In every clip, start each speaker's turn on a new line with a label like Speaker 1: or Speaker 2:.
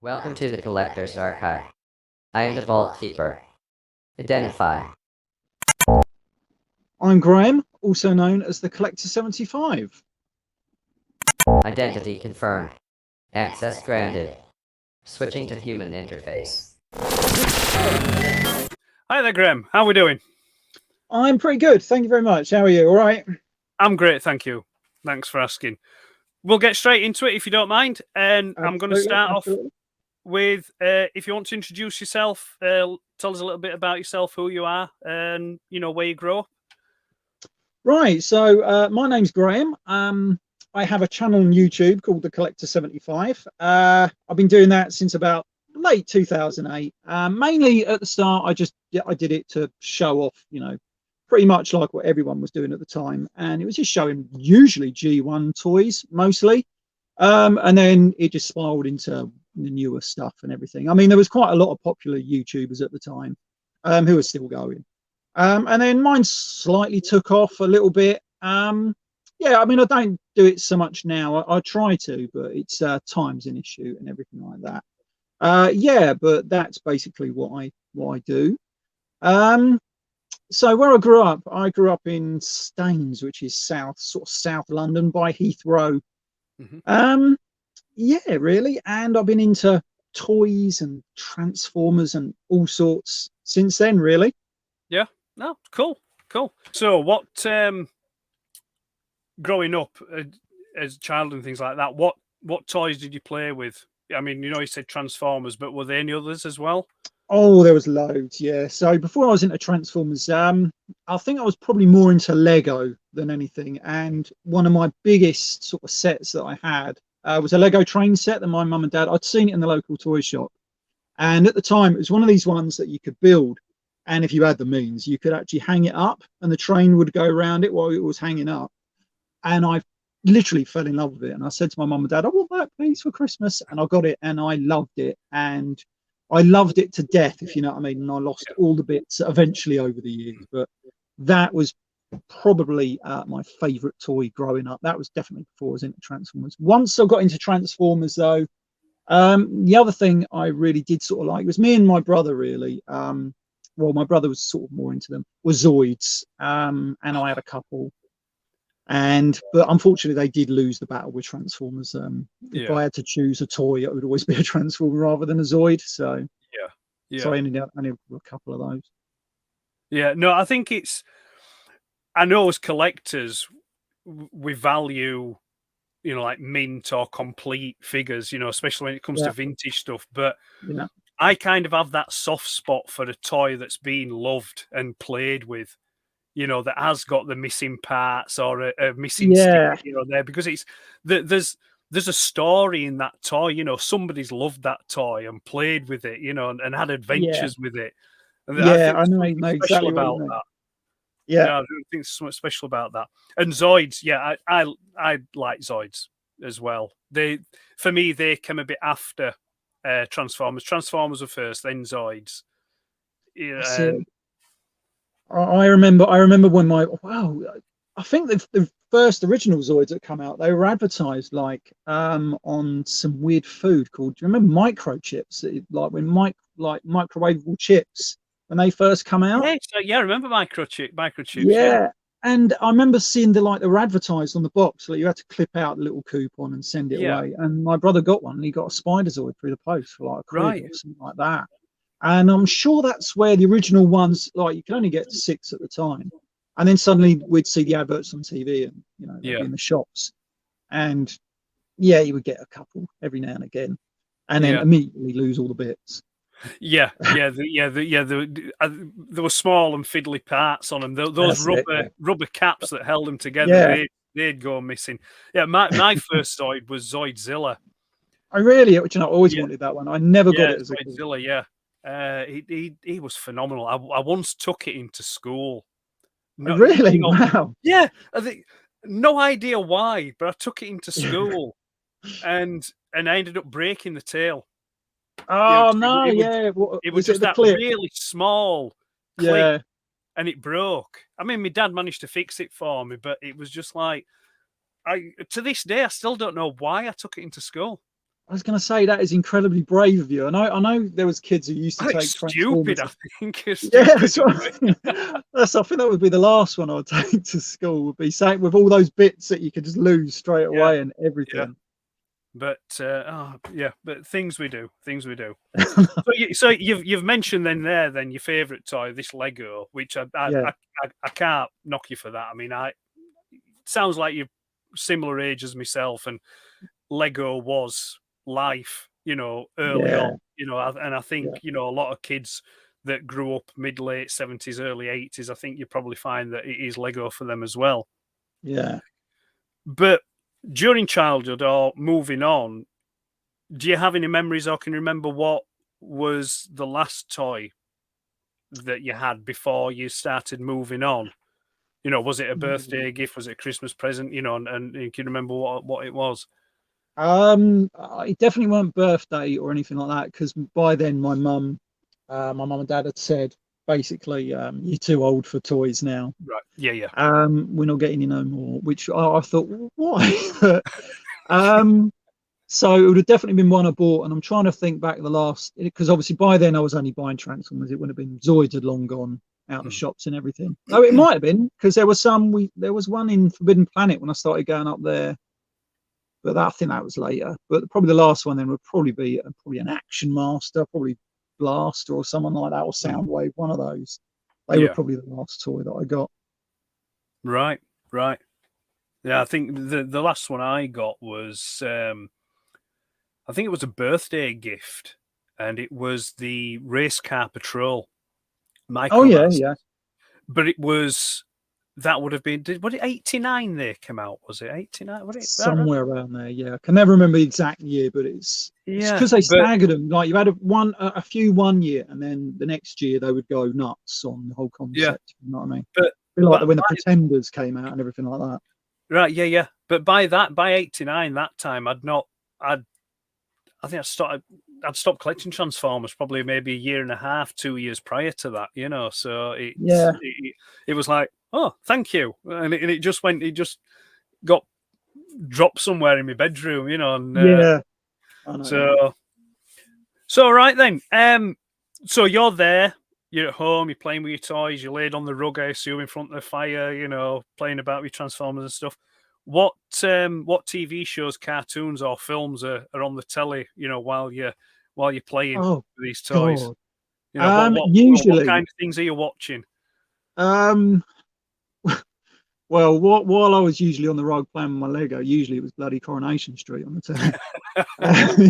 Speaker 1: Welcome to the Collector's Archive. I am the Vault Keeper. Identify.
Speaker 2: I'm Graham, also known as the Collector 75.
Speaker 1: Identity confirmed. Access granted. Switching to human interface.
Speaker 3: Hi there, Graham. How are we doing?
Speaker 2: I'm pretty good, thank you very much. How are you? All right?
Speaker 3: I'm great, thank you. Thanks for asking. We'll get straight into it if you don't mind. And I'm going to start off with, if you want to introduce yourself, tell us a little bit about yourself, who you are, and, where you grow up.
Speaker 2: Right, so my name's Graham. I have a channel on YouTube called The Collector 75. I've been doing that since about late 2008. Mainly at the start, I did it to show off, pretty much like what everyone was doing at the time. And it was just showing usually G1 toys mostly. And then it just spiraled into the newer stuff and everything. I mean, there was quite a lot of popular YouTubers at the time who are still going. And then mine slightly took off a little bit. Yeah, I mean, I don't do it so much now. I try to, but it's time's an issue and everything like that. Yeah, but that's basically what I do. So where I grew up in Staines, which is sort of South London by Heathrow.
Speaker 3: Mm-hmm.
Speaker 2: Yeah, really. And I've been into toys and Transformers and all sorts since then, really.
Speaker 3: Yeah. No, cool. So what, growing up as a child and things like that, what toys did you play with? I mean, you said Transformers, but were there any others as well?
Speaker 2: Oh, there was loads, yeah. So before I was into Transformers, I think I was probably more into Lego than anything. And one of my biggest sort of sets that I had was a Lego train set that my mum and dad, I'd seen it in the local toy shop. And at the time, it was one of these ones that you could build. And if you had the means, you could actually hang it up and the train would go around it while it was hanging up. And I literally fell in love with it. And I said to my mum and dad, I want that, please, for Christmas. And I got it and I loved it. And I loved it to death, if you know what I mean. And I lost all the bits eventually over the years. But that was probably my favorite toy growing up. That was definitely before I was into Transformers. Once I got into Transformers, though, the other thing I really did sort of like was me and my brother, really. Well, my brother was sort of more into them, was Zoids. And I had a couple. But unfortunately, they did lose the battle with Transformers. If I had to choose a toy, it would always be a Transformer rather than a Zoid. So so I ended up only with a couple of those.
Speaker 3: Yeah, no, I think I know as collectors, we value, like mint or complete figures, especially when it comes to vintage stuff. But I kind of have that soft spot for a toy that's been loved and played with. That has got the missing parts or a missing stick, there, because there's a story in that toy. Somebody's loved that toy and played with it, and had adventures with it. And
Speaker 2: I know exactly
Speaker 3: about
Speaker 2: what you mean.
Speaker 3: that.
Speaker 2: Yeah,
Speaker 3: I think there's something special about that. And Zoids, I like Zoids as well. For me, they came a bit after Transformers. Transformers were first, then Zoids.
Speaker 2: I remember when I think the first original Zoids that come out, they were advertised like on some weird food called, do you remember microchips? Like when microwavable chips when they first come out.
Speaker 3: Yeah, I remember microchips.
Speaker 2: Yeah. And I remember seeing they were advertised on the box, like you had to clip out the little coupon and send it away. And my brother got one, and he got a Spider Zoid through the post for like £1 or something like that. And I'm sure that's where the original ones, like you could only get 6 at the time. And then suddenly we'd see the adverts on TV and, they'd be in the shops. And you would get a couple every now and again. And then immediately lose all the bits.
Speaker 3: They were small and fiddly parts on them. Those rubber caps that held them together, they'd go missing. Yeah, my first Zoid was Zoidzilla.
Speaker 2: I always wanted that one. I never got it as a
Speaker 3: Zoidzilla, he was phenomenal. I once took it into school.
Speaker 2: Really? Wow.
Speaker 3: Yeah, I think no idea why, but I took it into school, and I ended up breaking the tail.
Speaker 2: Oh
Speaker 3: it was just that really small clip, and it broke. I mean, my dad managed to fix it for me, but it was just like to this day I still don't know why I took it into school.
Speaker 2: I was going to say that is incredibly brave of you. I know there was kids who used to take
Speaker 3: It's
Speaker 2: Transformers.
Speaker 3: stupid, I think. It's
Speaker 2: Yeah,
Speaker 3: stupid.
Speaker 2: I think that would be the last one I would take to school. Would be saying with all those bits that you could just lose straight away and everything.
Speaker 3: But but things we do. So you've mentioned then your favourite toy, this Lego, which I can't knock you for that. I mean, it sounds like you're similar age as myself, and Lego was life, early on, and I think a lot of kids that grew up late 70s, early 80s, I think you probably find that it is Lego for them as well.
Speaker 2: Yeah.
Speaker 3: But during childhood or moving on, do you have any memories or can you remember what was the last toy that you had before you started moving on? Was it a birthday gift? Was it a Christmas present? And you can remember what it was?
Speaker 2: It definitely weren't birthday or anything like that, because by then my mum and dad had said basically, you're too old for toys now.
Speaker 3: Right. Yeah.
Speaker 2: We're not getting you no more, which I thought, why? So it would have definitely been one I bought, and I'm trying to think back the last, because obviously by then I was only buying Transformers. It would have been Zoids had long gone out the shops and everything. Oh, it might have been, because there was one in Forbidden Planet when I started going up there, but I think that was later. But probably the last one then would probably be an Action Master, probably Blaster or someone like that, or Soundwave, one of those. They were probably the last toy that I got.
Speaker 3: Right. Yeah, I think the last one I got was I think it was a birthday gift, and it was the Race Car Patrol.
Speaker 2: Oh yeah.
Speaker 3: But that would have been, was it 89 they came out? Was it 89? Was it
Speaker 2: somewhere around there? Yeah, I can never remember the exact year, but it's because they staggered them. Like you had a few one year, and then the next year they would go nuts on the whole concept.
Speaker 3: Yeah.
Speaker 2: You know what I mean?
Speaker 3: But
Speaker 2: when the Pretenders came out and everything like that.
Speaker 3: Right, yeah. But by 89, that time I think I'd stopped collecting Transformers probably maybe a year and a half, 2 years prior to that, So it was like, oh, thank you, and it just got dropped somewhere in my bedroom, and
Speaker 2: I know.
Speaker 3: So right then, so you're there, you're at home, you're playing with your toys, you're laid on the rug, I assume, in front of the fire, playing about with Transformers and stuff. What TV shows, cartoons, or films are on the telly? While you're playing with these toys.
Speaker 2: God.
Speaker 3: Usually, what kind of things are you watching?
Speaker 2: Well, while I was usually on the rug playing with my Lego, usually it was bloody Coronation Street on the telly.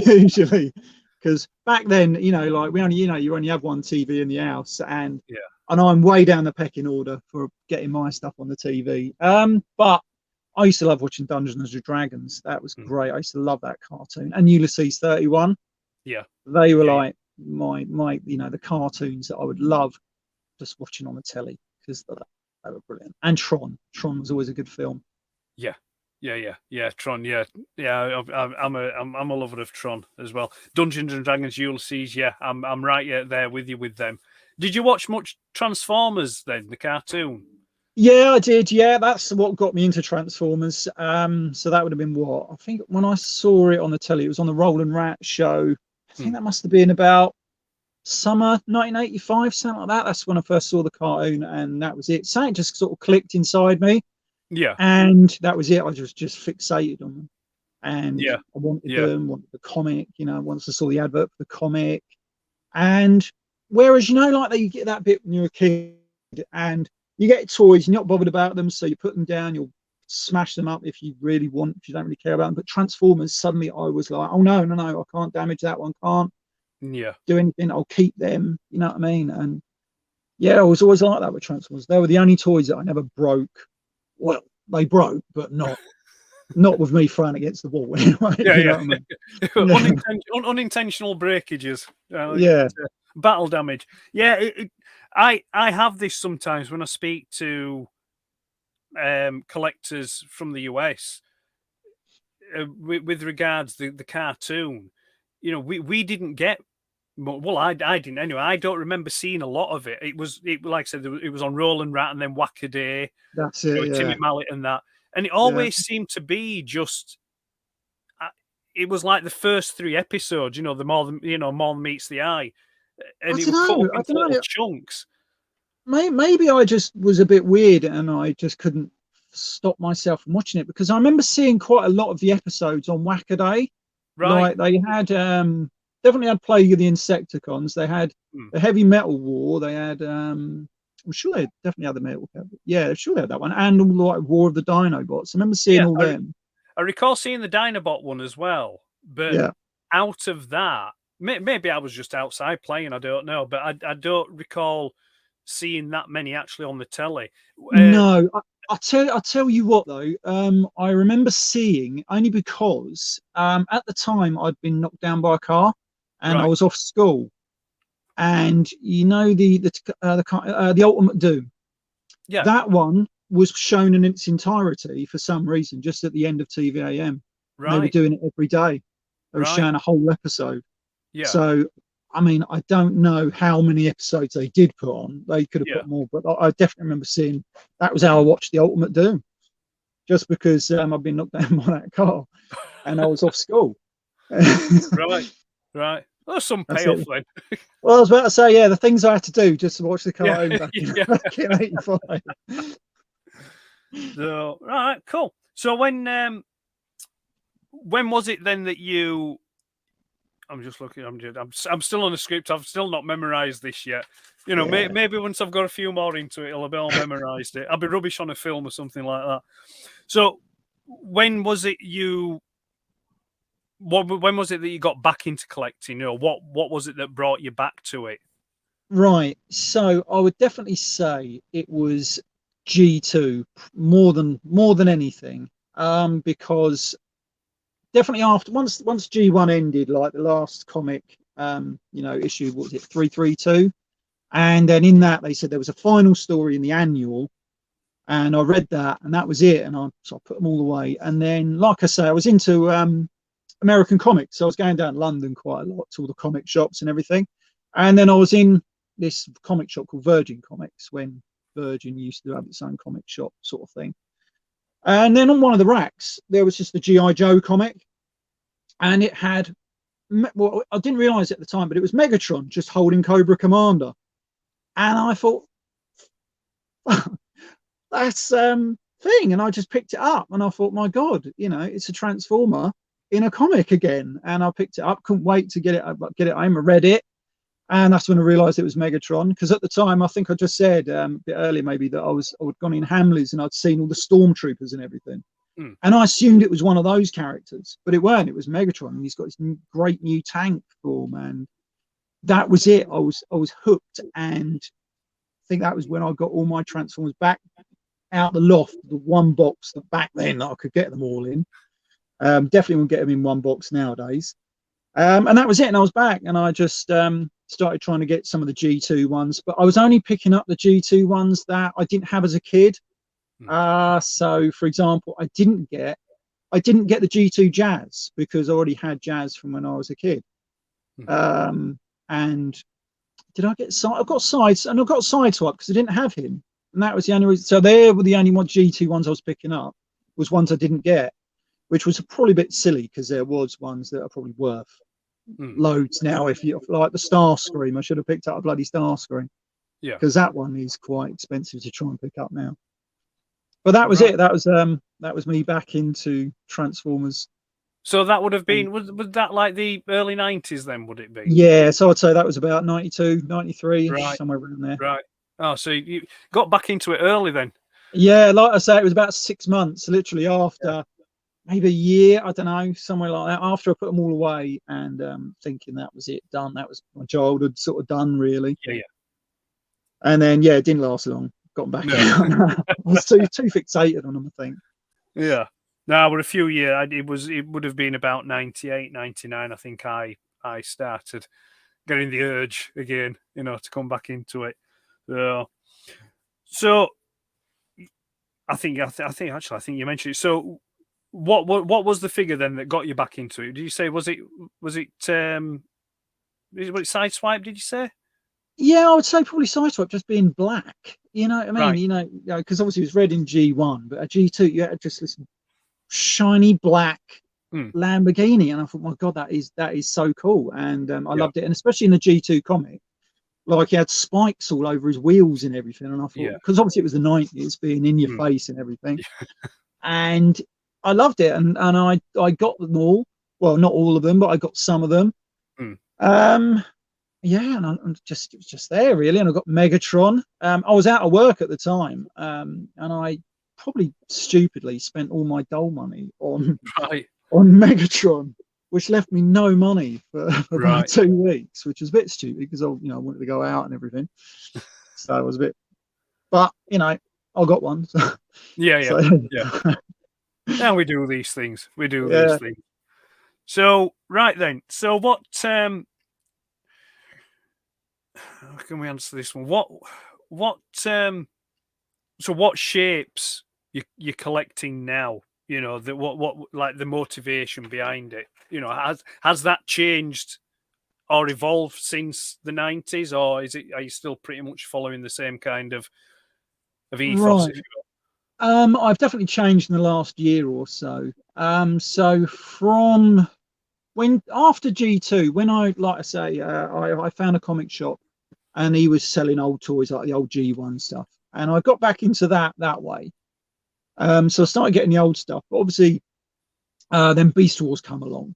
Speaker 2: Usually, because back then, like we only, you only have one TV in the house, and I'm way down the pecking order for getting my stuff on the TV. But I used to love watching Dungeons and Dragons. That was great. I used to love that cartoon. And Ulysses 31.
Speaker 3: Yeah.
Speaker 2: They were like my the cartoons that I would love just watching on the telly, because they were brilliant. And Tron. Tron was always a good film.
Speaker 3: Yeah. Tron. Yeah. I'm a lover of Tron as well. Dungeons and Dragons, Ulysses. Yeah, I'm right there with you with them. Did you watch much Transformers then, the cartoon?
Speaker 2: Yeah, I did. Yeah, that's what got me into Transformers. So that would have been what? I think when I saw it on the telly, it was on the Roland Rat show. I think that must have been about summer 1985, something like that. That's when I first saw the cartoon, and that was it. Something just sort of clicked inside me.
Speaker 3: Yeah.
Speaker 2: And that was it. I just fixated on them. And
Speaker 3: I
Speaker 2: wanted them, wanted the comic, once I saw the advert for the comic. And whereas, like you get that bit when you're a kid and you get toys, you're not bothered about them, so you put them down, you'll smash them up if you really want, if you don't really care about them. But Transformers, suddenly I was like, oh no, I can't damage that one, can't do anything, I'll keep them, you know what I mean? And I was always like that with Transformers. They were the only toys that I never broke. Well, they broke, but not with me throwing against the wall anyway.
Speaker 3: Know what I mean? Unintentional breakages. Battle damage. Yeah, I have this sometimes when I speak to collectors from the US with regards the cartoon. We didn't get. Well, I didn't anyway. I don't remember seeing a lot of it. It like I said, it was on Roland Rat and then Whack-A-Day.
Speaker 2: That's it.
Speaker 3: Timmy Mallet and that, and it always seemed to be just. it was like the first 3 episodes. You know, the more than meets the eye, and
Speaker 2: I
Speaker 3: it was cut
Speaker 2: don't
Speaker 3: up
Speaker 2: know. I
Speaker 3: into
Speaker 2: don't
Speaker 3: little
Speaker 2: know.
Speaker 3: chunks.
Speaker 2: Maybe I just was a bit weird and I just couldn't stop myself from watching it, because I remember seeing quite a lot of the episodes on Wackaday.
Speaker 3: Right.
Speaker 2: Like they had definitely had Plague of the Insecticons. They had the Heavy Metal War. They had I'm sure they definitely had the Metal. Yeah, sure they had that one, and all like War of the Dinobots. I remember seeing all them.
Speaker 3: I recall seeing the Dinobot one as well, but
Speaker 2: Yeah.
Speaker 3: out of that, maybe I was just outside playing. I don't know, but I don't recall seeing that many actually on the telly.
Speaker 2: No, I tell you what though, I remember seeing, only because at the time I'd been knocked down by a car and I
Speaker 3: Right.
Speaker 2: was off school, and you know the Ultimate Doom,
Speaker 3: Yeah.
Speaker 2: that one was shown in its entirety for some reason just at the end of TVAM.
Speaker 3: Right.
Speaker 2: They were doing it every day. They were
Speaker 3: Right.
Speaker 2: showing a whole episode.
Speaker 3: Yeah.
Speaker 2: So I mean, I don't know how many episodes they did put on. They could have put more, but I definitely remember seeing that was how I watched the Ultimate Doom, just because I've been knocked down by that car and I was off school.
Speaker 3: Right. Right. Well, some payoff then.
Speaker 2: Well, I was about to say, yeah, the things I had to do just to watch the cartoon
Speaker 3: Yeah,
Speaker 2: back in
Speaker 3: yeah.
Speaker 2: '85.
Speaker 3: So, right, cool. So when was it then that you? I'm just looking. I'm still on the script. I've still not memorized this yet. You know,
Speaker 2: Yeah.
Speaker 3: maybe once I've got a few more into it, I'll be all memorized it. I'll be rubbish on a film or something like that. So, when was it you? When was it that you got back into collecting? You know, what was it that brought you back to it?
Speaker 2: Right. So I would definitely say it was G2 more than anything, because definitely after once G1 ended, like the last comic, issue, what was it, 332, and then in that they said there was a final story in the annual, and I read that, and that was it, and I put them all away. And then, like I say, I was into American comics, so I was going down to London quite a lot to all the comic shops and everything, and then I was in this comic shop called Virgin Comics when Virgin used to have its own comic shop sort of thing. And then on one of the racks, there was just the G.I. Joe comic. And it had, well, I didn't realize at the time, but it was Megatron just holding Cobra Commander. And I thought, that's thing. And I just picked it up and I thought, my God, it's a Transformer in a comic again. And I picked it up, couldn't wait to get it home. I read it. And that's when I realized it was Megatron, because at the time, I think I just said a bit earlier maybe that I'd gone in Hamleys and I'd seen all the stormtroopers and everything. And I assumed it was one of those characters, but it weren't. It was Megatron, and he's got this great new tank form, and that was it. I was hooked, and I think that was when I got all my Transformers back out the loft, the one box that back then I could get them all in. Definitely won't get them in one box nowadays. And that was it. And I was back, and I just started trying to get some of the G2 ones, but I was only picking up the G2 ones that I didn't have as a kid. So for example, I didn't get the G2 Jazz because I already had Jazz from when I was a kid. And did I get I got Sideswipe because I didn't have him, and that was the only reason. So they were the only G2 ones I was picking up, was ones I didn't get, which was probably a bit silly because there was ones that are probably worth loads now. If you like the Starscream, I should have picked up a bloody Starscream, because that one is quite expensive to try and pick up now. But that was it. That was me back into Transformers.
Speaker 3: So that would have been, was that like the early 90s then, would it be?
Speaker 2: Yeah, so I'd say that was about 92, 93, somewhere around there.
Speaker 3: Right. Oh, so you got back into it early then?
Speaker 2: Yeah, like I say, it was about 6 months, literally after maybe a year, I don't know, somewhere like that, after I put them all away and thinking that was it, done. That was my childhood sort of done, really.
Speaker 3: Yeah.
Speaker 2: And then, it didn't last long. Got back. I was too fixated on them, I think.
Speaker 3: Yeah. No, but a few years. It would have been about 98, 99. I think I started getting the urge again, to come back into it. So I think you mentioned it. So what was the figure then that got you back into it? Did you say was it Sideswipe? Did you say?
Speaker 2: Yeah, I would say probably Sideswipe, just being black. You know what I mean?
Speaker 3: Right.
Speaker 2: Because obviously it was red in G1, but at G2 you had just this shiny black
Speaker 3: Hmm.
Speaker 2: Lamborghini, and I thought, my God, that is so cool, and I
Speaker 3: Yeah.
Speaker 2: loved it, and especially in the G2 comic, like he had spikes all over his wheels and everything, and I thought,
Speaker 3: Yeah.
Speaker 2: because obviously it was the 90s, being in your
Speaker 3: Hmm.
Speaker 2: face and everything, and I loved it, and I got them all. Well, not all of them, but I got some of them.
Speaker 3: Hmm.
Speaker 2: Yeah, and it was just there really, and I got Megatron. I was out of work at the time, and I probably stupidly spent all my dole money on
Speaker 3: Right.
Speaker 2: Megatron, which left me no money for about
Speaker 3: Right.
Speaker 2: 2 weeks, which was a bit stupid because I wanted to go out and everything, so I was a bit. But I got one. So,
Speaker 3: Yeah. Yeah.
Speaker 2: so
Speaker 3: Yeah. Now we do these things. We do
Speaker 2: yeah.
Speaker 3: these things. So right then. So what? How can we answer this one? What? So what shapes you're collecting now? What like the motivation behind it? Has that changed or evolved since the 90s, or are you still pretty much following the same kind of ethos?
Speaker 2: Right.
Speaker 3: If you
Speaker 2: I've definitely changed in the last year or so. So from when after G2, when like I say, I found a comic shop and he was selling old toys like the old G1 stuff, and I got back into that way. So I started getting the old stuff, but obviously, then Beast Wars come along,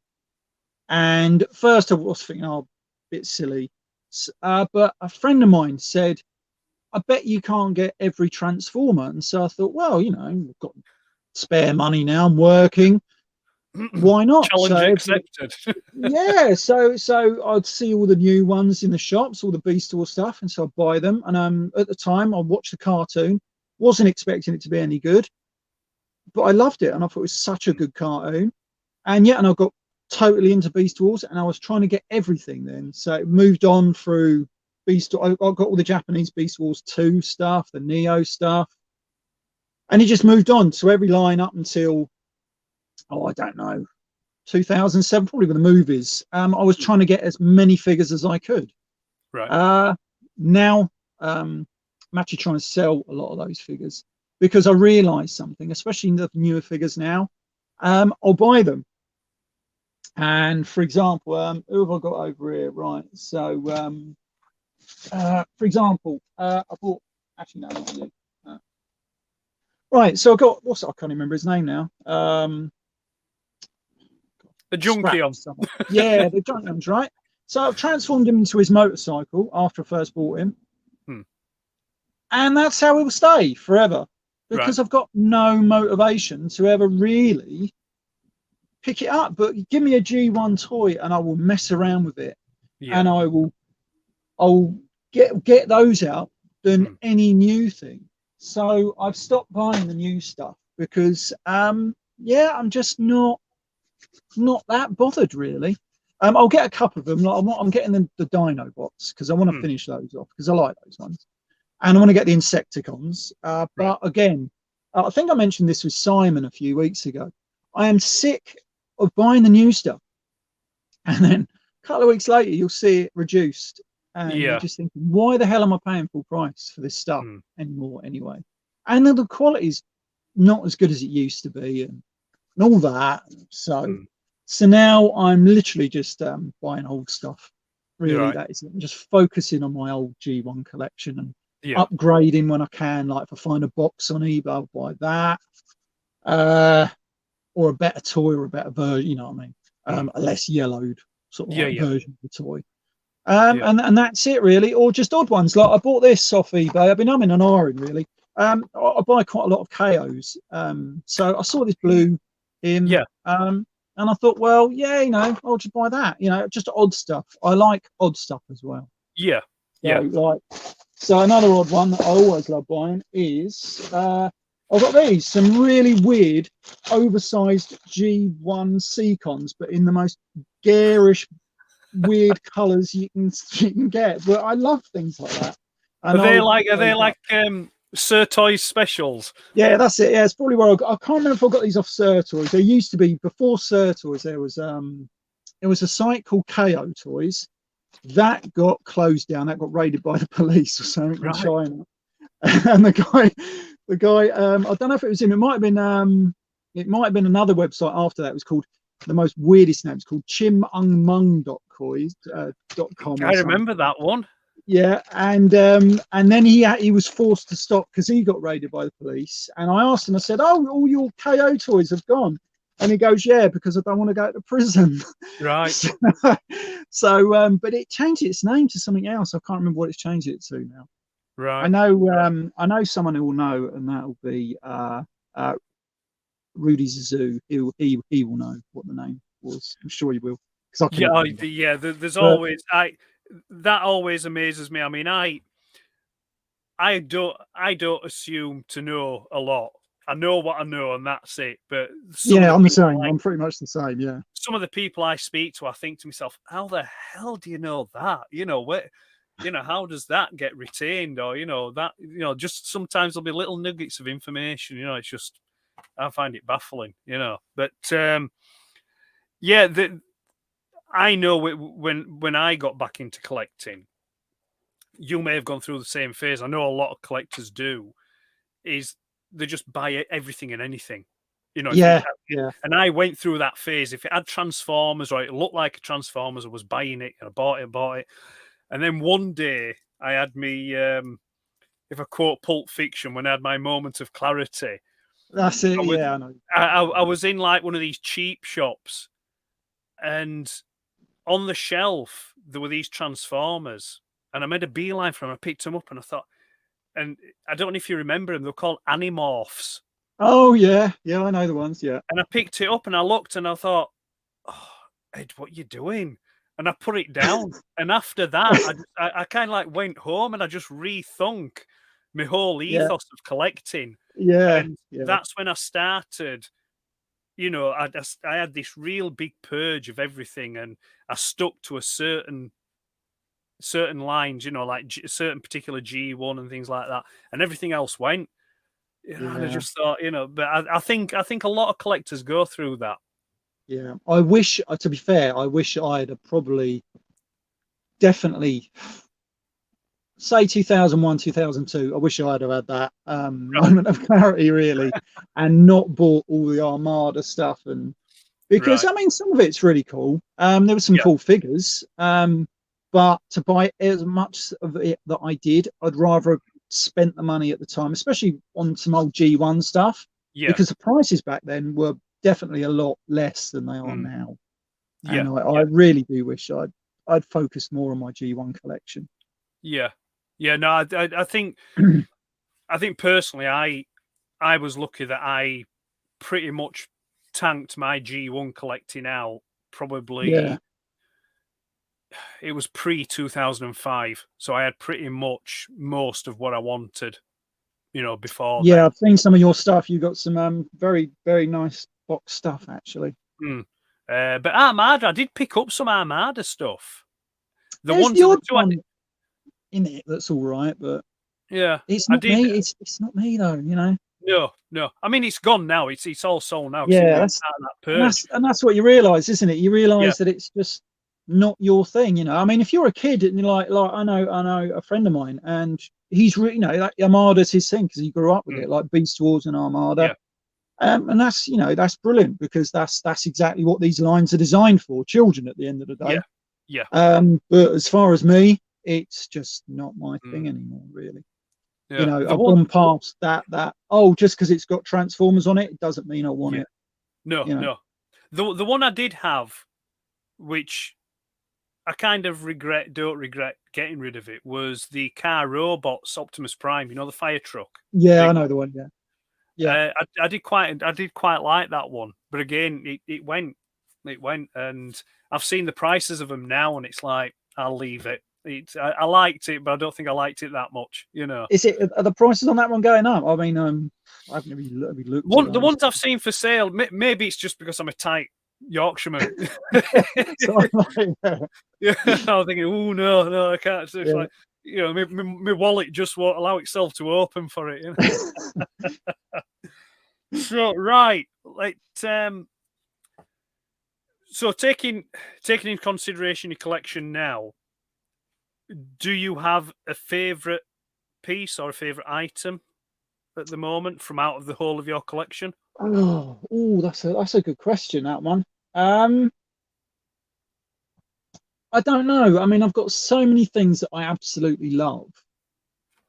Speaker 2: and at first I was thinking, oh, a bit silly, but a friend of mine said, I bet you can't get every Transformer. And so I thought, well, I've got spare money now, I'm working.
Speaker 3: go.
Speaker 2: Why not?
Speaker 3: Challenge accepted.
Speaker 2: Yeah, so I'd see all the new ones in the shops, all the Beast Wars stuff, and so I'd buy them. And at the time, I watched the cartoon, wasn't expecting it to be any good, but I loved it, and I thought it was such a good cartoon. And I got totally into Beast Wars, and I was trying to get everything then. So it moved on through I got all the Japanese Beast Wars 2 stuff, the Neo stuff, and it just moved on to every line up until, I don't know, 2007, probably with the movies. I was trying to get as many figures as I could.
Speaker 3: Right.
Speaker 2: Now, I'm actually trying to sell a lot of those figures because I realised something, especially in the newer figures now. I'll buy them. And for example, who have I got over here? Right. So, for example, I bought, actually, no, not you. Right. So I got, I can't remember his name now.
Speaker 3: The Junkion.
Speaker 2: Yeah, the Junkions, right? So I've transformed him into his motorcycle after I first bought him. And that's how it will stay forever because I've got no motivation to ever really pick it up. But give me a G1 toy and I will mess around with it. And I'll get those out than any new thing. So I've stopped buying the new stuff because I'm just not that bothered really. I'll get a couple of them. Like I'm getting the Dino bots because I want to finish those off because I like those ones, and I want to get the Insecticons. But again, I think I mentioned this with Simon a few weeks ago. I am sick of buying the new stuff, and then a couple of weeks later you'll see it reduced, and you're just thinking, why the hell am I paying full price for this stuff anymore anyway? And then the quality's not as good as it used to be, and all that. So now I'm literally just buying old stuff. Really, that is it. I'm just focusing on my old G1 collection and upgrading when I can. Like if I find a box on eBay, I'll buy that, or a better toy or a better version. You know what I mean? A less yellowed sort of version of the toy. And that's it really, or just odd ones. Like I bought this off eBay. I've been umming and ahhing really. I buy quite a lot of KOs. So I saw this blue him. And I thought, well, I'll just buy that. Just odd stuff. I like odd stuff as well. So another odd one that I always love buying is I've got these, some really weird, oversized G1 Seacons, but in the most garish, weird colours you can get. But I love things like that.
Speaker 3: Are they like Surtoys specials?
Speaker 2: Yeah, that's it. Yeah, it's probably where I can't remember if I got these off Surtoys. There used to be, before Surtoys, there was a site called KO Toys that got closed down. That got raided by the police or something in China. And the guy, I don't know if it was him. It might have been another website after that. It was called the most weirdest names called chimungmung.com
Speaker 3: I
Speaker 2: or something.
Speaker 3: remember that one.
Speaker 2: Yeah, and then he was forced to stop because he got raided by the police. And I asked him, I said, "Oh, all your KO toys have gone," and he goes, "Yeah, because I don't want to go to prison."
Speaker 3: Right.
Speaker 2: So, but it changed its name to something else. I can't remember what it's changed it to now.
Speaker 3: Right.
Speaker 2: I know someone who will know, and that will be Rudy Zazu. He will know what the name was. I'm sure he will.
Speaker 3: There's always that always amazes me. I mean, I don't assume to know a lot. I know what I know, and that's it. But
Speaker 2: I'm the same. I'm pretty much the same. Yeah.
Speaker 3: Some of the people I speak to, I think to myself, how the hell do you know that? How does that get retained? Or, just sometimes there'll be little nuggets of information, it's just, I find it baffling, but, I know when I got back into collecting, you may have gone through the same phase. I know a lot of collectors do, is they just buy everything and anything.
Speaker 2: Yeah.
Speaker 3: And I went through that phase. If it had Transformers or it looked like a Transformers, I was buying it and I bought it. And then one day I had me, if I quote Pulp Fiction, when I had my moment of clarity.
Speaker 2: That's it. I know.
Speaker 3: I was in like one of these cheap shops, and on the shelf there were these Transformers, and I made a beeline for them. I picked them up and I thought, and I don't know if you remember them, they're called Animorphs.
Speaker 2: Oh yeah, I know the ones. Yeah.
Speaker 3: And I picked it up and I looked and I thought, "Oh, Ed, what are you doing?" And I put it down. And after that, I kind of like went home and I just rethunk my whole ethos of collecting. And that's when I started. I had this real big purge of everything, and I stuck to a certain lines, like certain particular G1 and things like that, and everything else went. And I just thought, but I think a lot of collectors go through that.
Speaker 2: Yeah, I wish, to be fair, I wish I'd have probably definitely say 2001, 2002. I wish I'd have had that moment of clarity, really, and not bought all the Armada stuff. And because I mean, some of it's really cool. There were some cool figures, but to buy as much of it that I did, I'd rather have spent the money at the time, especially on some old G1 stuff, because the prices back then were definitely a lot less than they are now. And I really do wish I'd focused more on my G1 collection.
Speaker 3: No, I think personally I was lucky that I pretty much tanked my G1 collecting out. Probably it was pre-2005, so I had pretty much most of what I wanted, before then.
Speaker 2: I've seen some of your stuff. You got some very, very nice box stuff, actually.
Speaker 3: But Armada, I did pick up some Armada stuff.
Speaker 2: There's the odd one in it that's all right, but it's not me. It's not me though,
Speaker 3: No. I mean, it's gone now. It's all sold now.
Speaker 2: And that's what you realise, isn't it? You realise that it's just not your thing. I mean, if you're a kid and you're like I know a friend of mine, and he's really, like Armada's his thing because he grew up with it, like Beast Wars and Armada. And that's that's brilliant, because that's exactly what these lines are designed for, children at the end of the day. But as far as me, it's just not my thing anymore, really. I've gone past that just because it's got Transformers on it doesn't mean I want it.
Speaker 3: No. The one I did have, which I kind of don't regret getting rid of it, was the Car Robots Optimus Prime, the fire truck.
Speaker 2: I know the one.
Speaker 3: I did quite like that one, but again, it went, and I've seen the prices of them now, and it's like, I'll leave it. I liked it, but I don't think I liked it that much.
Speaker 2: Is it? Are the prices on that one going up? I mean, I haven't really looked.
Speaker 3: The ones I've seen for sale, maybe it's just because I'm a tight Yorkshireman. I was thinking, oh no, I can't. It's like, my wallet just won't allow itself to open for it. So so taking into consideration your collection now, do you have a favourite piece or a favourite item at the moment from out of the whole of your collection?
Speaker 2: Oh, that's a good question, that one. Um, I don't know. I mean, I've got so many things that I absolutely love,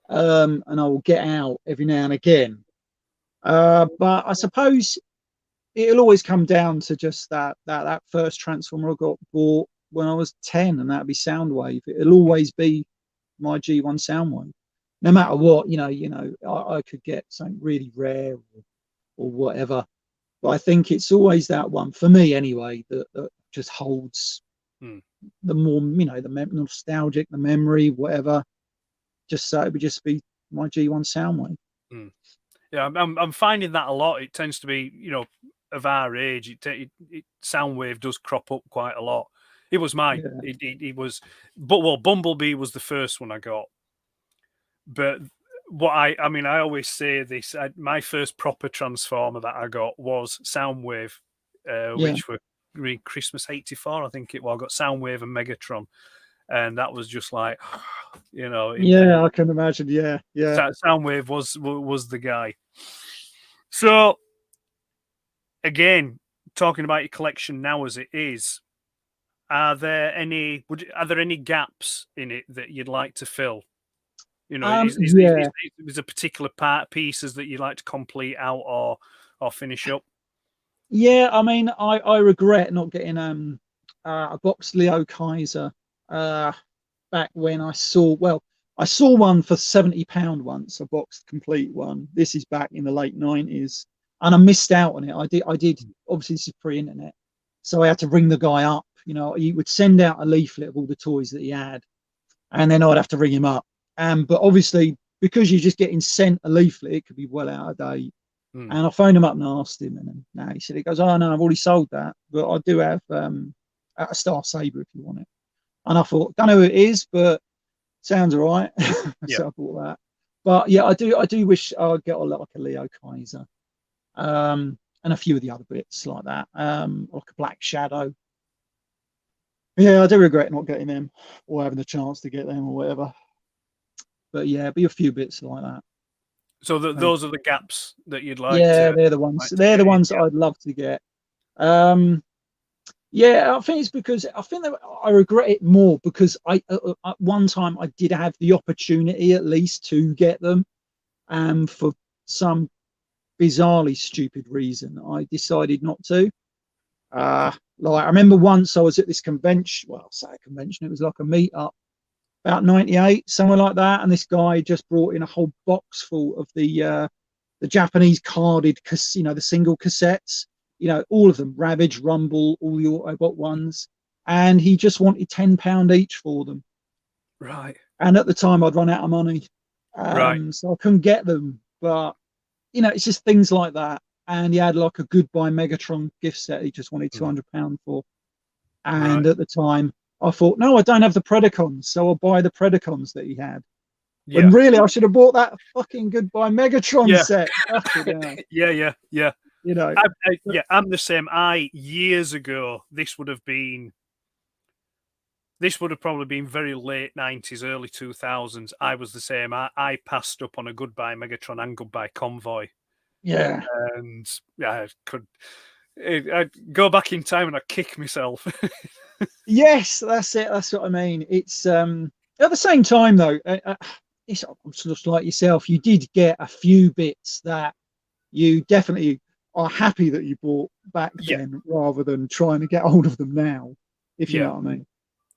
Speaker 2: and I will get out every now and again. But I suppose it'll always come down to just that first Transformer I got bought when I was 10, and that'd be Soundwave. It'll always be my G1 Soundwave, no matter what. I could get something really rare or whatever, but I think it's always that one for me anyway that just holds
Speaker 3: Hmm.
Speaker 2: the more the nostalgic, the memory, whatever. Just so it would just be my G1 Soundwave.
Speaker 3: Yeah, I'm finding that a lot. It tends to be, of our age. Soundwave does crop up quite a lot. It was mine.
Speaker 2: Yeah.
Speaker 3: It was, but Bumblebee was the first one I got. But what I mean, I always say this. My first proper Transformer that I got was Soundwave, which were Christmas '84, I think it was. I got Soundwave and Megatron, and that was just like,
Speaker 2: I can imagine. Yeah.
Speaker 3: Soundwave was the guy. So again, talking about your collection now as it is, are there any gaps in it that you'd like to fill? Is there a particular pieces that you'd like to complete out or finish up?
Speaker 2: Yeah, I mean, I regret not getting a box Leo Kaiser back when I saw one for £70 once, a boxed complete one. This is back in the late 90s, and I missed out on it. I did obviously this is pre-internet, so I had to ring the guy up. He would send out a leaflet of all the toys that he had, and then I'd have to ring him up. But obviously, because you're just getting sent a leaflet, it could be well out of date. And I phoned him up and asked him, and now he said, "Oh no, I've already sold that, but I do have a Star Saber if you want it." And I thought, don't know who it is, but sounds all right. So I bought that. But yeah, I do wish I'd get like a Leo Kaiser, and a few of the other bits like that, like a Black Shadow. Yeah, I do regret not getting them or having the chance to get them or whatever. But yeah, be a few bits like that.
Speaker 3: So those are the gaps that you'd like.
Speaker 2: Yeah, they're the ones. They're the ones that I'd love to get. Yeah, I think it's because I think that I regret it more because at one time I did have the opportunity at least to get them, and for some bizarrely stupid reason I decided not to. Like I remember once I was at this convention. Well, I'll say a convention. It was like a meetup, about 98, somewhere like that. And this guy just brought in a whole box full of the Japanese carded, the single cassettes, all of them, Ravage, Rumble, all the Autobot ones. And he just wanted £10 each for them.
Speaker 3: Right.
Speaker 2: And at the time I'd run out of money.
Speaker 3: Right.
Speaker 2: So I couldn't get them. But, it's just things like that. And he had like a Goodbye Megatron gift set he just wanted £200 for. And at the time, I thought, no, I don't have the Predacons, so I'll buy the Predacons that he had. Yeah. When really I should have bought that fucking Goodbye Megatron set.
Speaker 3: Yeah.
Speaker 2: Yeah,
Speaker 3: I'm the same. Years ago, this would have probably been very late 90s, early 2000s. I was the same. I passed up on a Goodbye Megatron and Goodbye Convoy.
Speaker 2: Yeah.
Speaker 3: And I'd go back in time and I'd kick myself.
Speaker 2: Yes, that's it. That's what I mean. It's at the same time though, it's sort of like yourself. You did get a few bits that you definitely are happy that you bought back then, rather than trying to get hold of them now. If you know what I mean.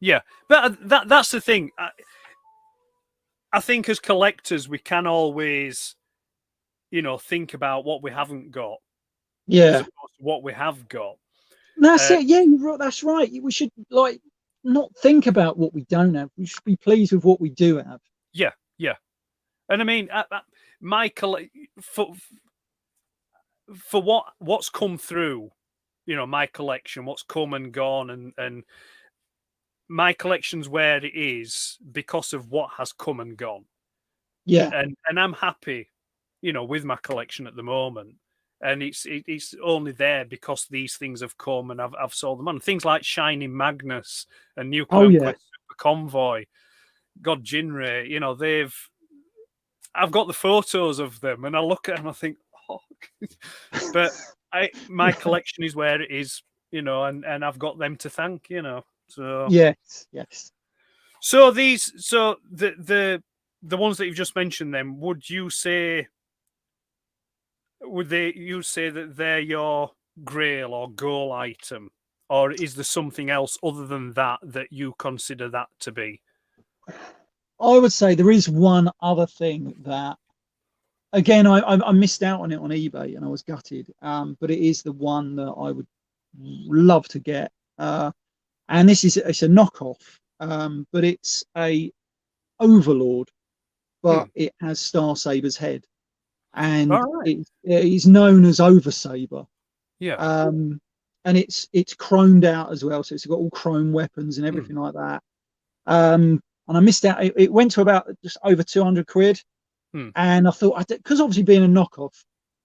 Speaker 3: Yeah, but that's the thing. I think as collectors, we can always, think about what we haven't got.
Speaker 2: Yeah.
Speaker 3: As opposed to what we have got.
Speaker 2: That's it. Yeah, that's right. We should not think about what we don't have. We should be pleased with what we do have.
Speaker 3: Yeah. And I mean, my for what's come through, my collection, what's come and gone, and my collection's where it is because of what has come and gone.
Speaker 2: Yeah,
Speaker 3: and I'm happy, with my collection at the moment. And it's only there because these things have come and I've sold them on. Things like Shining Magnus and Nuclear Quest Super Convoy, God Jinray, I've got the photos of them and I look at them and I think, oh. But my collection is where it is. you know, and I've got them to thank, you know. So
Speaker 2: Yes.
Speaker 3: so the ones that you've just mentioned, then would you say that they're your grail or goal item, or is there something else other than that you consider that to be?
Speaker 2: I would say there is one other thing that, again, I missed out on it on eBay and I was gutted. But it is the one that I would love to get. And it's a knockoff, but it's a Overlord, but it has Star Saber's head, and it's known as Oversaber.
Speaker 3: Yeah.
Speaker 2: And it's chromed out as well, so it's got all chrome weapons and everything like that. And I missed out. It went to about just over 200 quid. And I thought, because obviously being a knockoff,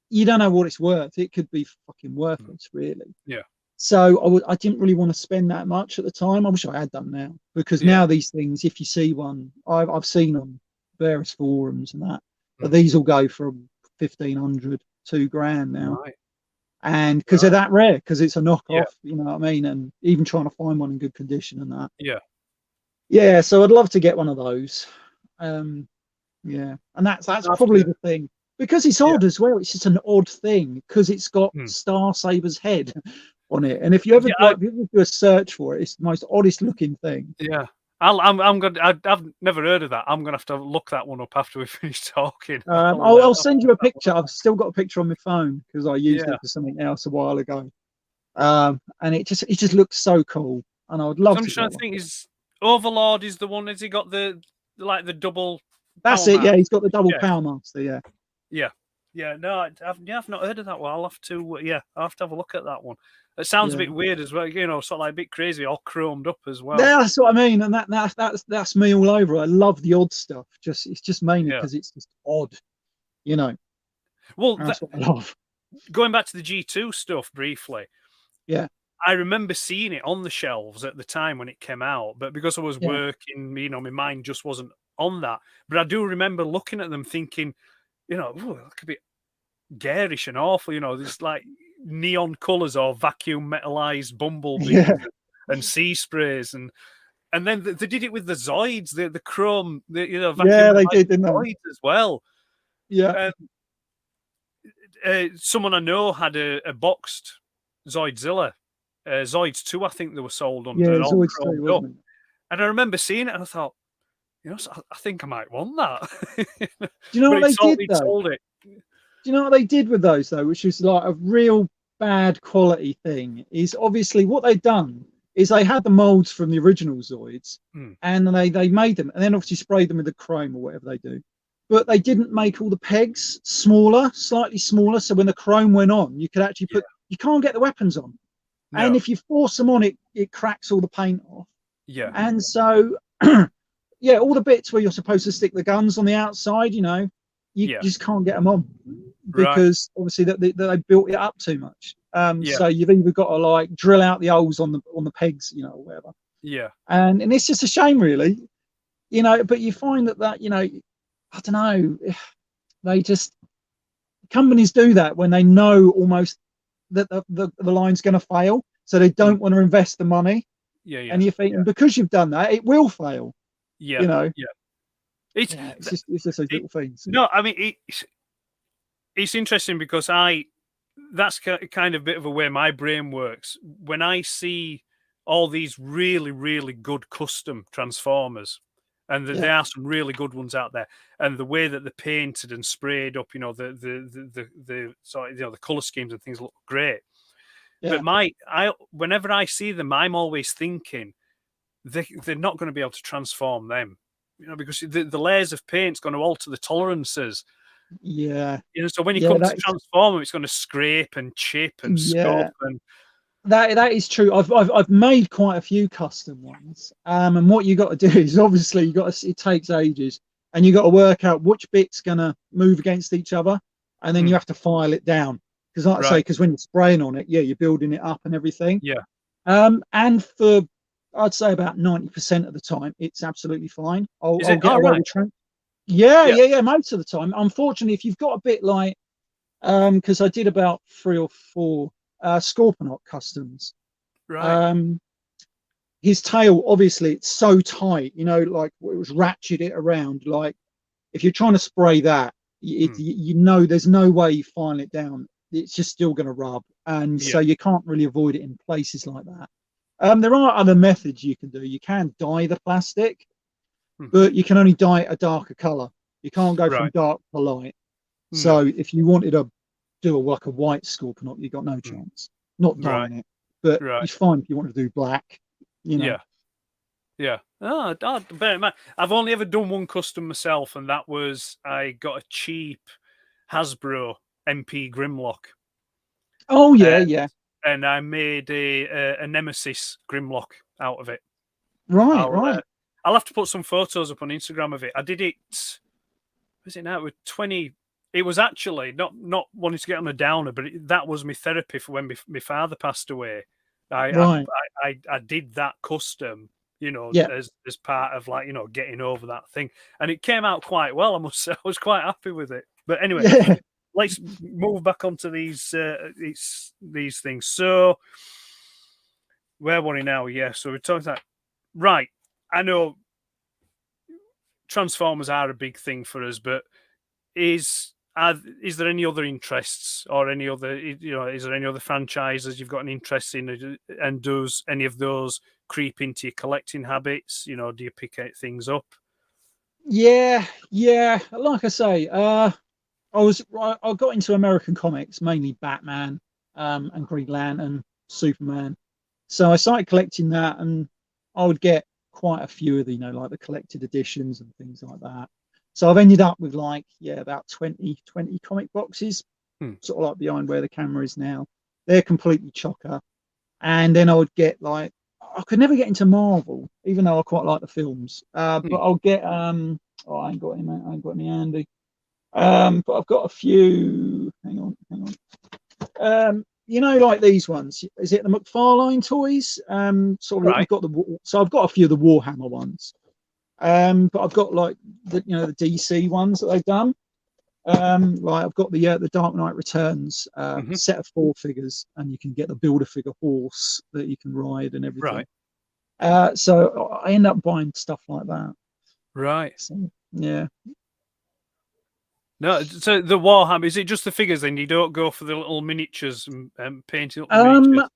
Speaker 2: you don't know what it's worth. It could be fucking worthless, really.
Speaker 3: Yeah.
Speaker 2: So I didn't really want to spend that much at the time. I wish I had done now, because now these things, if you see one, I've seen on various forums and that, but these will go from 1,500, $2,000 now.
Speaker 3: Right.
Speaker 2: And because they're that rare, because it's a knockoff, you know what I mean? And even trying to find one in good condition and that. Yeah. So I'd love to get one of those. And that's probably the thing, because it's odd as well. It's just an odd thing because it's got Star Saber's head on it, and if you ever do a search for it, it's the most oddest looking thing.
Speaker 3: Yeah, I've never heard of that. I'm gonna have to look that one up after we finish talking.
Speaker 2: I'll send you a picture. I've still got a picture on my phone because I used it for something else a while ago. And it just looks so cool, and I would love to.
Speaker 3: I'm trying to think. Is Overlord is the one? Has he got the double?
Speaker 2: That's it. Yeah, he's got the double Power Master.
Speaker 3: Yeah. No, I've not heard of that one. I'll have to. I'll have to have a look at that one. It sounds a bit weird as well, you know, sort of like a bit crazy, all chromed up as well.
Speaker 2: Yeah, that's what I mean, and that's me all over. I love the odd stuff. It's just mainly because it's just odd, you know.
Speaker 3: Well,
Speaker 2: that's what I love.
Speaker 3: Going back to the G2 stuff briefly.
Speaker 2: Yeah.
Speaker 3: I remember seeing it on the shelves at the time when it came out, but because I was working, you know, my mind just wasn't on that. But I do remember looking at them thinking, you know, that could be garish and awful, you know, there's like neon colours or vacuum metalized bumblebees and sea sprays, and then they did it with the Zoids, the chrome, you know, vacuum
Speaker 2: they did, didn't
Speaker 3: Zoids as well.
Speaker 2: Yeah.
Speaker 3: Someone I know had a boxed Zoidzilla, Zoids 2, I think they were sold under.
Speaker 2: Yeah, Zoids 2, wasn't it?
Speaker 3: And I remember seeing it and I thought, you know, I think I might want that.
Speaker 2: Do you know what they did though?
Speaker 3: Sold it.
Speaker 2: Do you know what they did with those though, which is like a real bad quality thing? Is obviously what they've done is they had the molds from the original Zoids, and they made them, and then obviously sprayed them with the chrome or whatever they do. But they didn't make all the pegs smaller, slightly smaller, so when the chrome went on, you could actually put. You can't get the weapons on, and if you force them on, it cracks all the paint off.
Speaker 3: Yeah.
Speaker 2: And so, all the bits where you're supposed to stick the guns on the outside, you know. You just can't get them on because obviously that they built it up too much. So you've either got to like drill out the holes on the pegs, you know, or whatever.
Speaker 3: Yeah.
Speaker 2: And it's just a shame, really, you know. But you find that you know, I don't know, companies do that when they know almost that the line's going to fail, so they don't want to invest the money.
Speaker 3: Yeah.
Speaker 2: And you're thinking because you've done that, it will fail.
Speaker 3: Yeah.
Speaker 2: You know.
Speaker 3: Yeah.
Speaker 2: It's just those little things.
Speaker 3: No, I mean it's interesting because that's kind of a bit of a way my brain works. When I see all these really, really good custom Transformers, and there are some really good ones out there, and the way that they're painted and sprayed up, you know, the sort of, you know, the color schemes and things look great. Yeah. But whenever I see them, I'm always thinking they're not going to be able to transform them. You know, because the layers of paint's going to alter the tolerances.
Speaker 2: Yeah.
Speaker 3: You know, so when you come to transform them, it's going to scrape and chip and scuff and
Speaker 2: that is true. I've made quite a few custom ones. And what you got to do is obviously it takes ages, and you got to work out which bit's going to move against each other, and then you have to file it down. Because like I say, because when you're spraying on it, you're building it up and everything.
Speaker 3: Yeah.
Speaker 2: And for I'd say about 90% of the time, it's absolutely fine. I'll get away with Trent. Yeah, most of the time. Unfortunately, if you've got a bit like, because I did about 3 or 4 Scorponok customs,
Speaker 3: Right.
Speaker 2: His tail, obviously, it's so tight, like it was ratchet it around. Like if you're trying to spray that, there's no way you file it down. It's just still going to rub, and so you can't really avoid it in places like that. There are other methods you can do. You can dye the plastic, but you can only dye it a darker color. You can't go from dark to light. So if you wanted to do like a white Scorponok, you got no chance. Not dyeing it, but it's fine if you want to do black.
Speaker 3: Yeah. Oh, bear in mind, I've only ever done one custom myself, and that was I got a cheap Hasbro MP Grimlock.
Speaker 2: Oh yeah.
Speaker 3: And I made a Nemesis Grimlock out of it.
Speaker 2: Right.
Speaker 3: I'll have to put some photos up on Instagram of it. I did it. Was it now? It was 20. It was actually not wanting to get on a downer, but that was my therapy for when my father passed away. I did that custom, as part of getting over that thing, and it came out quite well. I must say, I was quite happy with it. But anyway, let's move back onto these things. So where were we now? Yeah, so we're talking about right. I know Transformers are a big thing for us, but is there any other interests or any other, is there any other franchises you've got an interest in, and does any of those creep into your collecting habits? Do you pick things up?
Speaker 2: Yeah. Like I say, I got into American comics, mainly Batman, and Green Lantern, Superman. So I started collecting that, and I would get quite a few of the, like the collected editions and things like that. So I've ended up with about 20 comic boxes, sort of like behind where the camera is now. They're completely chocker. And then I would get I could never get into Marvel, even though I quite like the films. But I'll get I ain't got any handy. But I've got a few. Hang on. Like these ones. Is it the McFarlane toys? I've got I've got a few of the Warhammer ones. But I've got the DC ones that they've done. I've got the Dark Knight Returns set of 4 figures, and you can get the Build-A-Figure horse that you can ride and everything. Right. So I end up buying stuff like that.
Speaker 3: Right.
Speaker 2: So, yeah.
Speaker 3: No, so the Warhammer, is it just the figures then? You don't go for the little miniatures and painting up the miniatures?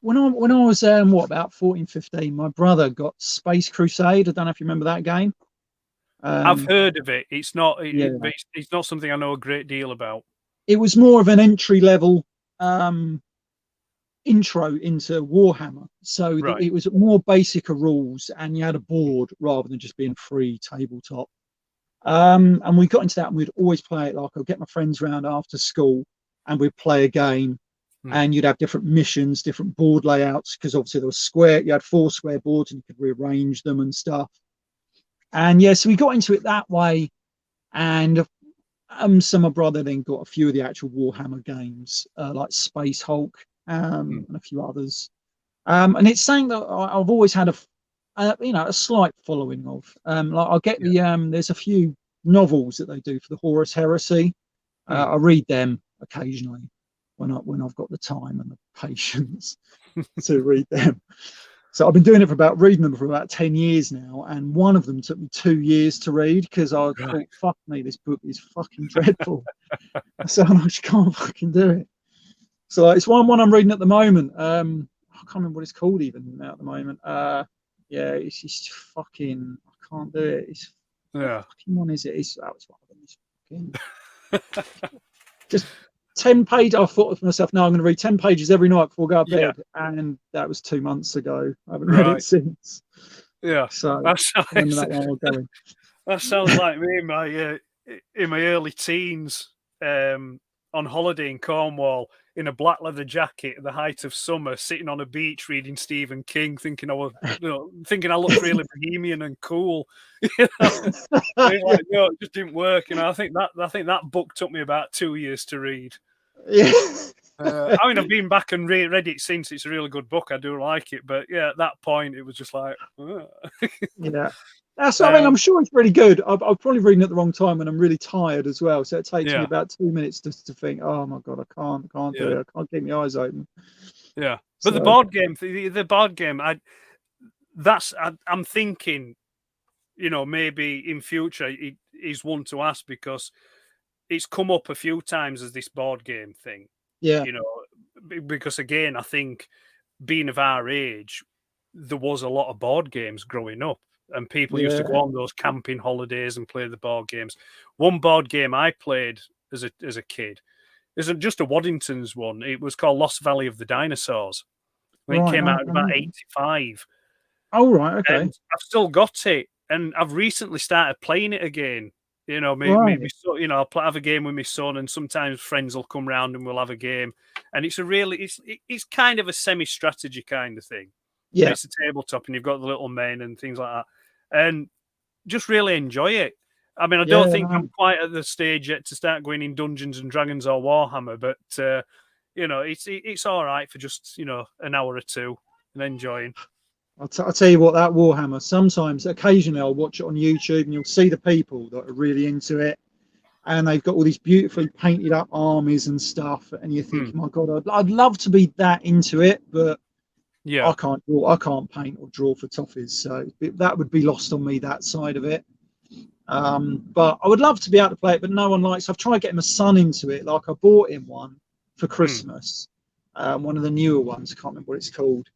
Speaker 2: When I was about 14, 15, my brother got Space Crusade. I don't know if you remember that game.
Speaker 3: I've heard of it. It's not it's not something I know a great deal about.
Speaker 2: It was more of an entry level intro into Warhammer. So it was more basic rules, and you had a board rather than just being free tabletop. And we got into that, and we'd always play it. I'd get my friends round after school, and we'd play a game. And you'd have different missions, different board layouts, because obviously there was you had 4 square boards, and you could rearrange them and stuff. And so we got into it that way. And so my brother then got a few of the actual Warhammer games, like Space Hulk, and a few others. And it's saying that I've always had a slight following of. I'll get there's a few novels that they do for the Horus Heresy. I read them occasionally when I've got the time and the patience to read them. So I've been doing it reading them for about 10 years now, and one of them took me 2 years to read because I thought, fuck me, this book is fucking dreadful. So I just can't fucking do it. So it's one I'm reading at the moment. I can't remember what it's called even now at the moment. It's just fucking, I can't do it. It's fucking one is it? It's one of them. It's fucking just 10 pages. I thought to myself, no, I'm going to read 10 pages every night before I go to bed, and that was 2 months ago. I haven't read it since.
Speaker 3: Yeah,
Speaker 2: so
Speaker 3: that sounds like me in my early teens, on holiday in Cornwall in a black leather jacket at the height of summer, sitting on a beach reading Stephen King, thinking I looked really bohemian and cool. No, it just didn't work. I think that book took me about 2 years to read.
Speaker 2: Yeah.
Speaker 3: I've been back and read it since. It's a really good book. I do like it, but at that point it was just like,
Speaker 2: yeah. That's, I mean, I'm sure it's really good. I'm probably reading at the wrong time when I'm really tired as well. So it takes me about 2 minutes just to think, oh my God, I can't do it. I can't keep my eyes open.
Speaker 3: Yeah. But the board game, the board game, I'm thinking, you know, maybe in future it is one to ask, because it's come up a few times as this board game thing.
Speaker 2: Yeah.
Speaker 3: You know, because again, I think being of our age, there was a lot of board games growing up, and people used to go on those camping holidays and play the board games. One board game I played as a kid isn't just a Waddington's one. It was called Lost Valley of the Dinosaurs. It came out in about 85.
Speaker 2: Oh, right. Okay.
Speaker 3: And I've still got it, and I've recently started playing it again. You know, maybe so, you know, I'll have a game with my son, and sometimes friends will come round and we'll have a game. And it's it's kind of a semi-strategy kind of thing.
Speaker 2: Yeah,
Speaker 3: it's a tabletop, and you've got the little men and things like that, and just really enjoy it. I mean, I don't think I'm quite at the stage yet to start going in Dungeons and Dragons or Warhammer, but you know, it's all right for just, you know, an hour or two and enjoying.
Speaker 2: I'll tell you what, that Warhammer, sometimes, occasionally I'll watch it on YouTube and you'll see the people that are really into it, and they've got all these beautifully painted up armies and stuff, and you think, my God, I'd love to be that into it, but I can't draw, I can't paint or draw for toffees, so that would be lost on me, that side of it. But I would love to be able to play it, but no one likes. I've tried getting my son into it. Like, I bought him one for Christmas, one of the newer ones. I can't remember what it's called,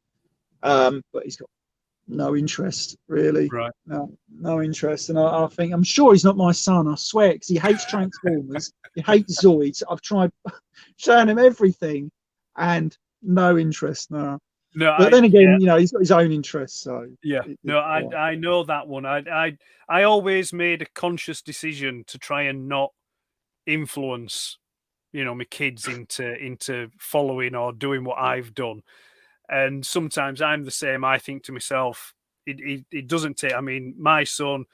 Speaker 2: but he's got no interest, really.
Speaker 3: Right.
Speaker 2: No interest. And I think, I'm sure he's not my son, I swear, because he hates Transformers, he hates Zoids. I've tried showing him everything, and no interest. No, but then again, you know, he's got his own interests. So
Speaker 3: I know that one. I always made a conscious decision to try and not influence, you know, my kids into following or doing what I've done. And sometimes I'm the same. I think to myself, it doesn't take. I mean, my son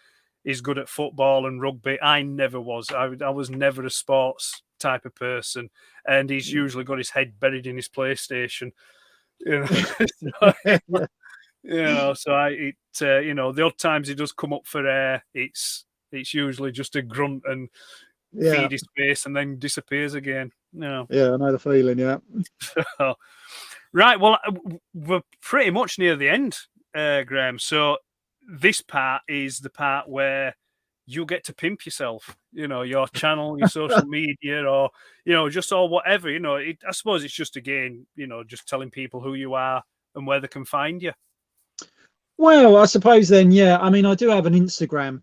Speaker 3: is good at football and rugby. I never was. I was never a sports type of person, and he's usually got his head buried in his PlayStation. You know, you know. So you know, the odd times he does come up for air, it's usually just a grunt and feed his face, and then disappears again. No.
Speaker 2: Yeah, I know the feeling. Yeah.
Speaker 3: Right. Well, we're pretty much near the end, Graham. So this part is the part where you get to pimp yourself. You know, your channel, your social media, or, you know, just or whatever. You know, I suppose it's just, again, you know, just telling people who you are and where they can find you.
Speaker 2: Well, I suppose then, yeah. I mean, I do have an Instagram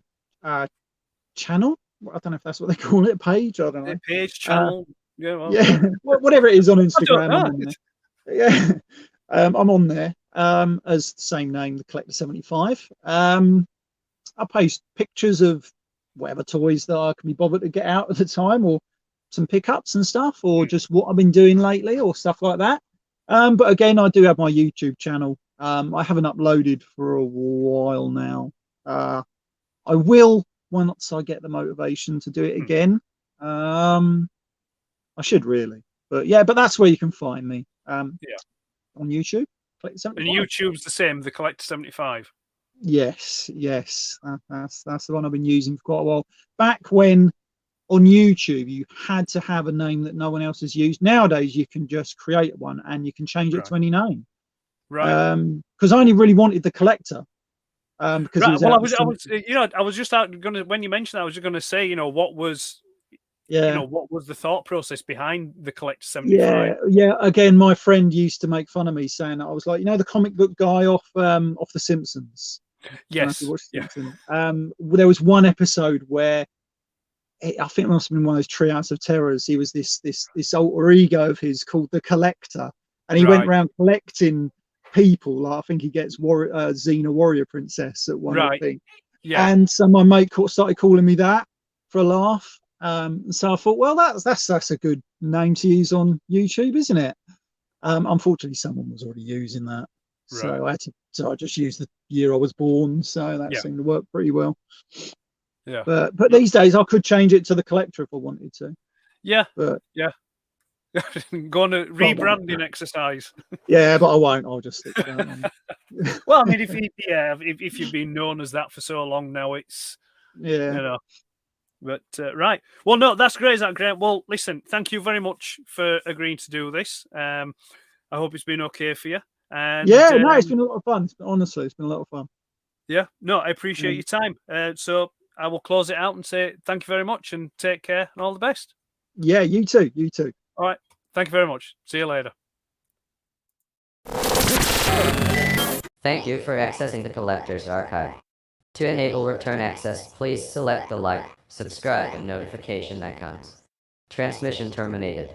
Speaker 2: channel. I don't know if that's what they call it, page. I don't know.
Speaker 3: Page, channel.
Speaker 2: Whatever it is on Instagram. Yeah, I'm on there as the same name, the Collector 75. I post pictures of whatever toys that I can be bothered to get out at the time, or some pickups and stuff, or just what I've been doing lately, or stuff like that. But again, I do have my YouTube channel. I haven't uploaded for a while now. I will once I get the motivation to do it again. I should really, but yeah, but that's where you can find me. On YouTube.
Speaker 3: And YouTube's the same, the Collector 75.
Speaker 2: Yes, that's the one I've been using for quite a while. Back when on YouTube you had to have a name that no one else has used. Nowadays you can just create one and you can change it to any name. Right. Because I only really wanted the Collector. Because
Speaker 3: I was just gonna, when you mentioned that, I was just gonna say, you know, what was the thought process behind the Collector 75?
Speaker 2: Yeah. Again, my friend used to make fun of me saying that I was like, you know, the comic book guy off The Simpsons.
Speaker 3: Yes.
Speaker 2: There was one episode where I think it must have been one of those Treehouse of Terrors. He was this alter ego of his called the Collector, and he went around collecting people. Like, I think he gets Xena Warrior Princess at one thing. Yeah. And so my mate started calling me that for a laugh. So I thought, well, that's a good name to use on YouTube, isn't it? Unfortunately, someone was already using that, so I just used the year I was born. So that seemed to work pretty well. Yeah. But these days I could change it to the Collector if I wanted to.
Speaker 3: Yeah.
Speaker 2: But
Speaker 3: Go on a rebranding exercise.
Speaker 2: Yeah, but I won't. I'll just stick to that one.
Speaker 3: Well, I mean, if you've been known as that for so long now, it's
Speaker 2: Yeah.
Speaker 3: you know. But right, well, no, that's great. Is that great? Well, listen, thank you very much for agreeing to do this. I hope it's been okay for you. And
Speaker 2: Yeah, no, it's been a lot of fun. Honestly, it's been a lot of fun.
Speaker 3: yeah, no, I appreciate your time. So I will close it out and say thank you very much and take care and all the best.
Speaker 2: Yeah, you too. You too.
Speaker 3: All right, thank you very much. See you later.
Speaker 1: Thank you for accessing the Collector's Archive. To enable return access, please select the like, subscribe, and notification icons. Transmission terminated.